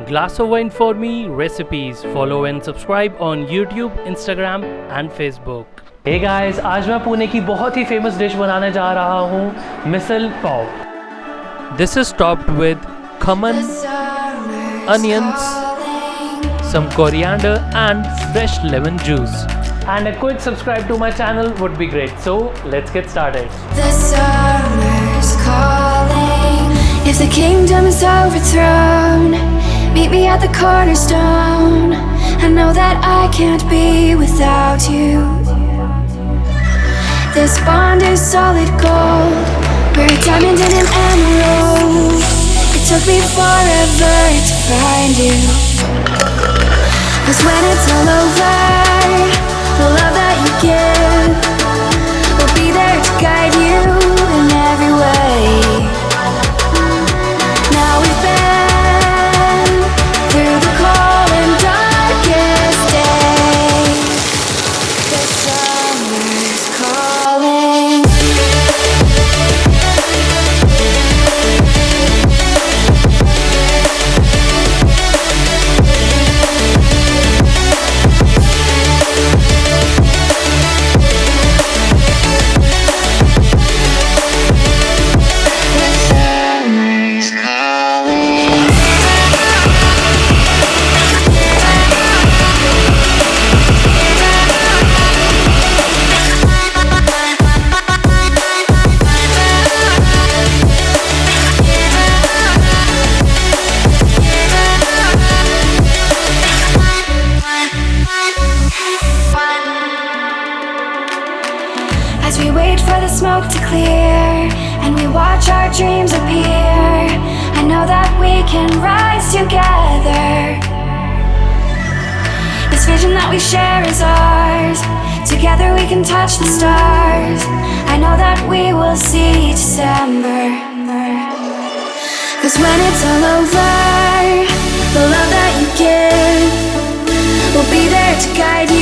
GlassOfWineForMe recipes. Follow and subscribe on YouTube, Instagram and Facebook. Hey guys, आज मैं पुणे की बहुत ही famous dish बनाने जा रहा हूँ, misal pav. This is topped with cumin, onions, some coriander and fresh lemon juice. And a quick subscribe to my channel would be great. So let's get started. The summer's calling. If the kingdom is overthrown, meet me at the cornerstone. I know that I can't be without you. This bond is solid gold. We're a diamond and an emerald. It took me forever to find you. 'Cause when it's all over, the love that you give will be there to guide you in every way. Now we've been through the cold and darkest days. The summer's calling. As we wait for the smoke to clear and we watch our dreams appear, I know that we can rise together. This vision that we share is ours. Together we can touch the stars. I know that we will see December. 'Cause when it's all over, the love that you give will be there to guide you